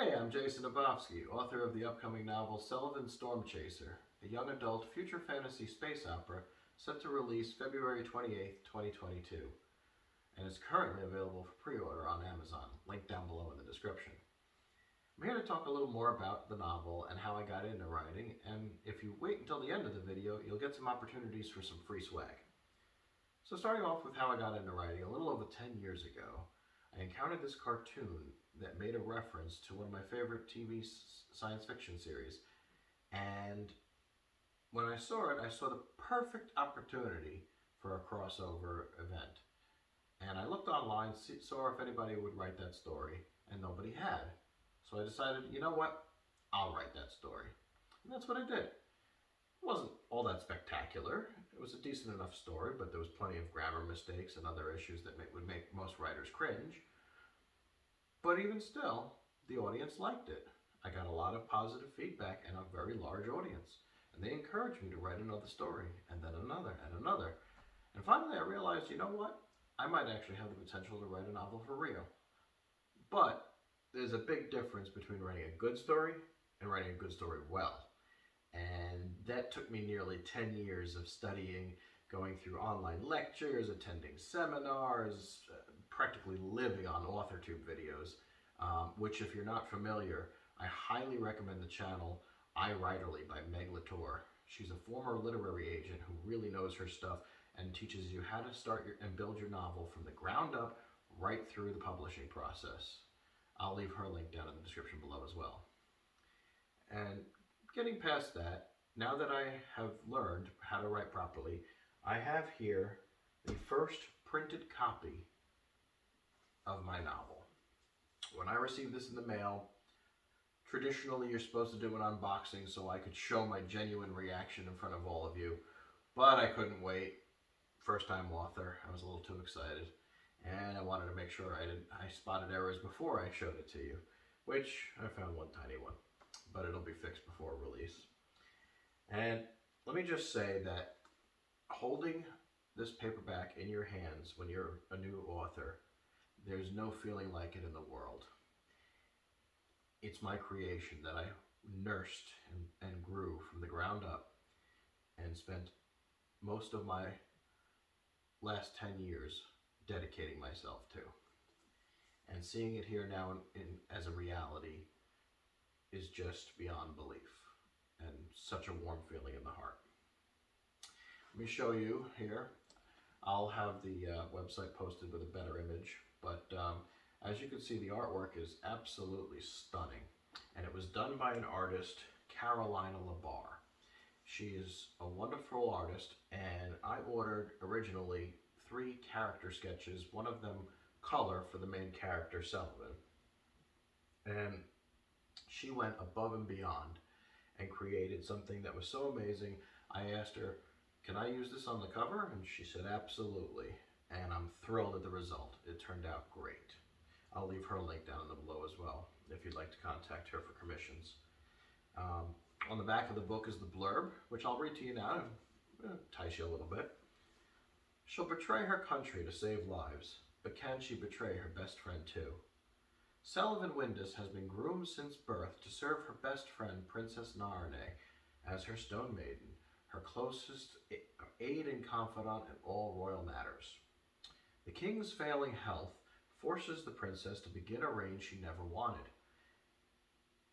Hey, I'm Jason Abofsky, author of the upcoming novel Celoven Stormchaser, a young adult future fantasy space opera set to release February 28th, 2022, and is currently available for pre-order on Amazon, linked down below in the description. I'm here to talk a little more about the novel and how I got into writing, and if you wait until the end of the video, you'll get some opportunities for some free swag. So starting off with how I got into writing, a little over 10 years ago, I encountered this cartoon that made a reference to one of my favorite TV science fiction series. And when I saw it, I saw the perfect opportunity for a crossover event. And I looked online, saw if anybody would write that story, and nobody had. So I decided, you know what? I'll write that story. And that's what I did. It wasn't all that spectacular. It was a decent enough story, but there was plenty of grammar mistakes and other issues that would make most writers cringe. But even still, the audience liked it. I got a lot of positive feedback and a very large audience. And they encouraged me to write another story, and then another, and another. And finally I realized, you know what? I might actually have the potential to write a novel for real. But there's a big difference between writing a good story and writing a good story well. And that took me nearly 10 years of studying, going through online lectures, attending seminars, practically living on AuthorTube videos, which if you're not familiar, I highly recommend the channel iWriterly by Meg Latorre. She's a former literary agent who really knows her stuff and teaches you how to start and build your novel from the ground up right through the publishing process. I'll leave her link down in the description below as well. And getting past that, now that I have learned how to write properly, I have here the first printed copy of my novel. When I received this in the mail, traditionally you're supposed to do an unboxing so I could show my genuine reaction in front of all of you, but I couldn't wait. First time author, I was a little too excited, and I wanted to make sure I spotted errors before I showed it to you, which I found one tiny one, but it'll be fixed before release. And let me just say that holding this paperback in your hands when you're a new author, there's no feeling like it in the world. It's my creation that I nursed and grew from the ground up and spent most of my last 10 years dedicating myself to. And seeing it here now as a reality is just beyond belief and such a warm feeling in the heart. Let me show you here. I'll have the website posted with a better image, but as you can see, the artwork is absolutely stunning. And it was done by an artist, Carolina Lebar. She is a wonderful artist, and I ordered originally 3 character sketches, one of them color for the main character, Celoven. And she went above and beyond and created something that was so amazing. I asked her, can I use this on the cover? And she said, absolutely. And I'm thrilled at the result. It turned out great. I'll leave her link down below as well if you'd like to contact her for commissions. On the back of the book is the blurb, which I'll read to you now and entice you a little bit. She'll betray her country to save lives, but can she betray her best friend too? Celoven Windus has been groomed since birth to serve her best friend, Princess Narene, as her stone maiden, her closest aide and confidant in all royal matters. The king's failing health forces the princess to begin a reign she never wanted,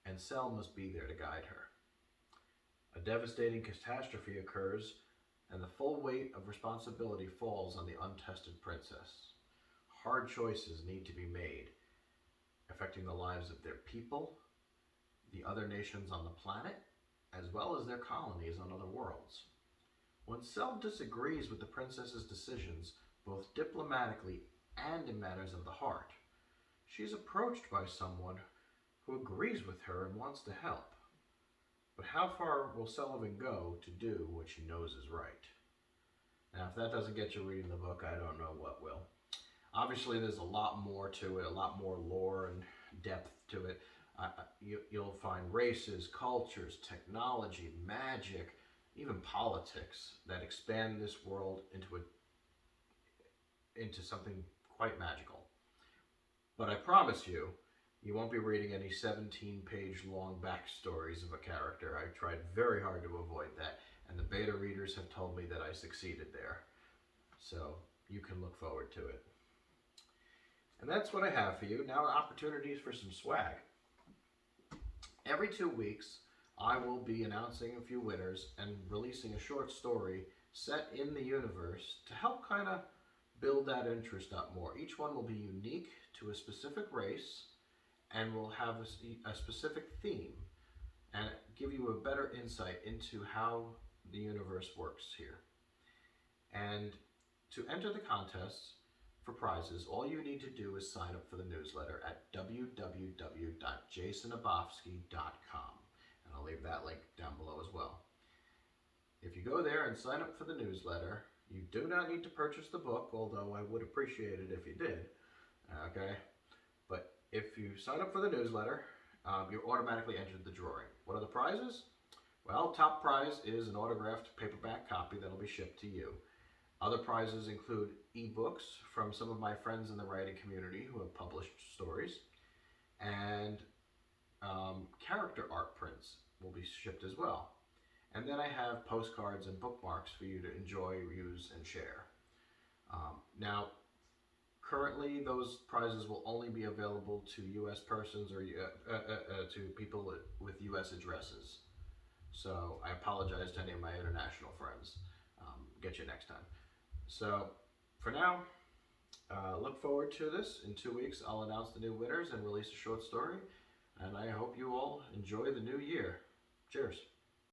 and Cel must be there to guide her. A devastating catastrophe occurs, and the full weight of responsibility falls on the untested princess. Hard choices need to be made, affecting the lives of their people, the other nations on the planet, as well as their colonies on other worlds. When Cel disagrees with the princess's decisions, both diplomatically and in matters of the heart, she is approached by someone who agrees with her and wants to help. But how far will Celoven go to do what she knows is right? Now, if that doesn't get you reading the book, I don't know what will. Obviously, there's a lot more to it, a lot more lore and depth to it. You'll find races, cultures, technology, magic, even politics that expand this world into something quite magical. But I promise you, You won't be reading any 17-page long backstories of a character. I tried very hard to avoid that, and the beta readers have told me that I succeeded there. So you can look forward to it. And that's what I have for you. Now, opportunities for some swag. Every 2 weeks, I will be announcing a few winners and releasing a short story set in the universe to help kind of build that interest up more. Each one will be unique to a specific race and will have a specific theme and give you a better insight into how the universe works here. And to enter the contest for prizes, all you need to do is sign up for the newsletter at www.jasonabofsky.com. And I'll leave that link down below as well. If you go there and sign up for the newsletter, you do not need to purchase the book, although I would appreciate it if you did. Okay? But if you sign up for the newsletter, you're automatically entered the drawing. What are the prizes? Well, top prize is an autographed paperback copy that'll be shipped to you. Other prizes include ebooks from some of my friends in the writing community who have published stories, and character art prints will be shipped as well. And then I have postcards and bookmarks for you to enjoy, use, and share. Now, currently those prizes will only be available to U.S. persons or to people with U.S. addresses. So I apologize to any of my international friends. Get you next time. So for now, look forward to this. In 2 weeks, I'll announce the new winners and release a short story. And I hope you all enjoy the new year. Cheers.